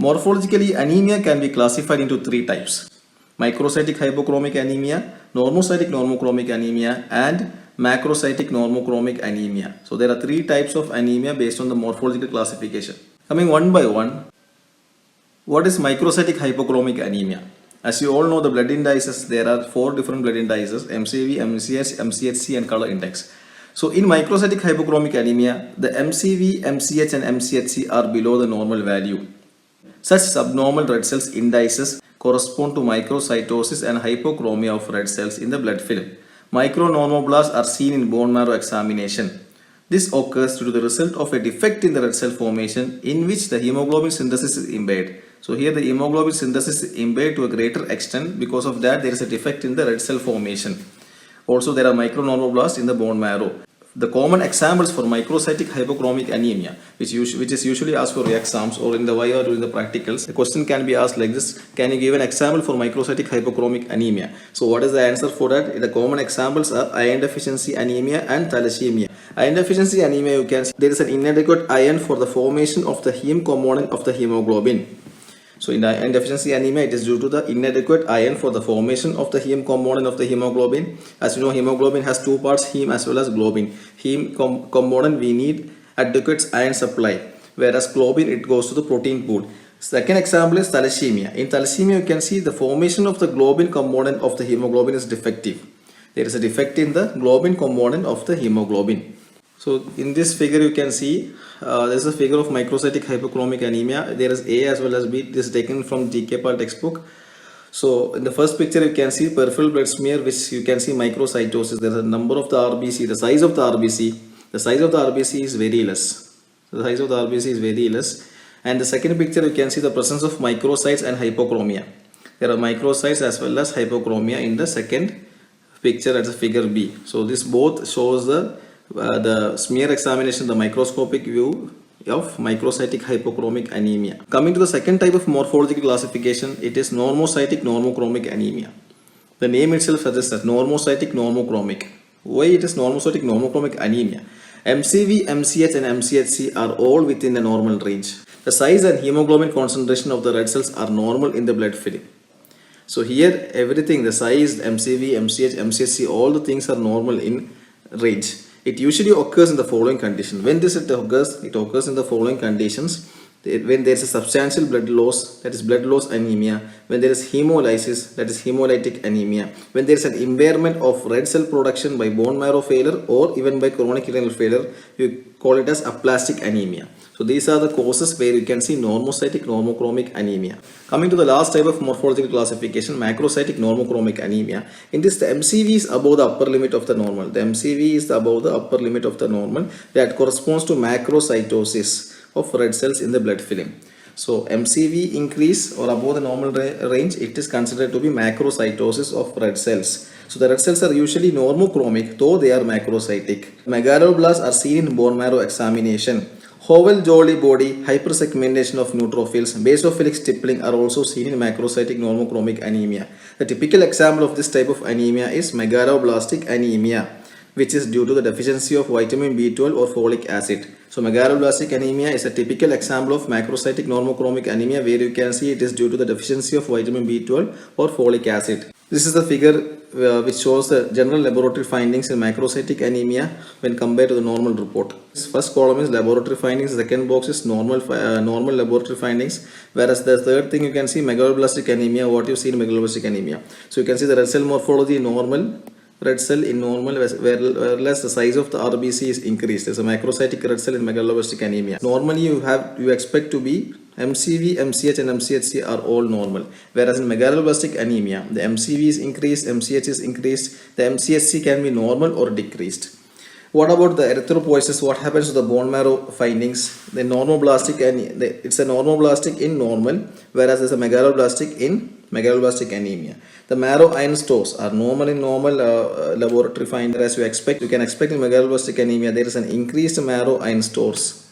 Morphologically, anemia can be classified into three types: microcytic hypochromic anemia, normocytic normochromic anemia, and macrocytic normochromic anemia. So there are three types of anemia based on the morphological classification. Coming one by one, what is microcytic hypochromic anemia? As you all know, the blood indices, there are four different blood indices: MCV, MCH, MCHC, and color index. So in microcytic hypochromic anemia, the MCV, MCH, and MCHC are below the normal value. Such subnormal red cells indices correspond to microcytosis and hypochromia of red cells in the blood film. Micronormoblasts are seen in bone marrow examination. This occurs due to the result of a defect in the red cell formation in which the hemoglobin synthesis is impaired. So here the hemoglobin synthesis is impaired to a greater extent. Because of that, there is a defect in the red cell formation. Also, there are micronormoblasts in the bone marrow. The common examples for microcytic hypochromic anemia, which is usually asked for exams or in the YR during the practicals, the question can be asked like this: can you give an example for microcytic hypochromic anemia? So what is the answer for that? The common examples are iron deficiency anemia and thalassemia. Iron deficiency anemia, you can see there is an inadequate iron for the formation of the heme component of the hemoglobin. So in iron deficiency anemia, it is due to the inadequate iron for the formation of the heme component of the hemoglobin. As you know, hemoglobin has two parts, heme as well as globin. Heme component, we need adequate iron supply, whereas globin, it goes to the protein pool. Second example is thalassemia. In thalassemia, you can see the formation of the globin component of the hemoglobin is defective. There is a defect in the globin component of the hemoglobin. So in this figure, you can see there is a figure of microcytic hypochromic anemia. There is A as well as B. This is taken from GK Pal textbook. So in the first picture, you can see peripheral blood smear, which you can see microcytosis. There is a number of the RBC, the size of the RBC. The size of the RBC is very less. The size of the RBC is very less. And the second picture, you can see the presence of microcytes and hypochromia. There are microcytes as well as hypochromia in the second picture, as a figure B. So this both shows the smear examination, the microscopic view of microcytic hypochromic anemia. Coming to the second type of morphological classification, it is normocytic normochromic anemia. The name itself suggests that normocytic normochromic. Why it is normocytic normochromic anemia? MCV, MCH, and MCHC are all within the normal range. The size and hemoglobin concentration of the red cells are normal in the blood film. So here everything, the size, MCV, MCH, MCHC, all the things are normal in range. It usually occurs in the following condition. When this occurs, it occurs in the following conditions. When there is a substantial blood loss, that is blood loss anemia. When there is hemolysis, that is hemolytic anemia. When there is an impairment of red cell production by bone marrow failure or even by chronic renal failure, you call it as aplastic anemia. So these are the causes where you can see normocytic normochromic anemia. Coming to the last type of morphological classification, macrocytic normochromic anemia. In this, the MCV is above the upper limit of the normal. The MCV is above the upper limit of the normal. That corresponds to macrocytosis of red cells in the blood film. So MCV increase or above the normal range, it is considered to be macrocytosis of red cells. So the red cells are usually normochromic, though they are macrocytic. Megaloblasts are seen in bone marrow examination. Oval jolly body, hypersegmentation of neutrophils, basophilic stippling are also seen in macrocytic normochromic anemia. The typical example of this type of anemia is megaloblastic anemia, which is due to the deficiency of vitamin B12 or folic acid. So megaloblastic anemia is a typical example of macrocytic normochromic anemia, where you can see it is due to the deficiency of vitamin B12 or folic acid. This is the figure which shows the general laboratory findings in macrocytic anemia when compared to the normal report. First column is laboratory findings, second box is normal laboratory findings, whereas the third thing you can see megaloblastic anemia, what you see in megaloblastic anemia. So you can see the red cell morphology normal, red cell in normal, whereas the size of the RBC is increased. There's a macrocytic red cell in megaloblastic anemia. Normally you expect to be MCV, MCH, and MCHC are all normal, whereas in megaloblastic anemia the MCV is increased, MCH is increased, the MCHC can be normal or decreased. What about the erythropoiesis? What happens to the bone marrow findings? The normoblastic, and it's a normoblastic in normal, whereas there's a megaloblastic in megaloblastic anemia. The marrow iron stores are normal in normal laboratory findings. As you can expect in megaloblastic anemia, there is an increased marrow iron stores.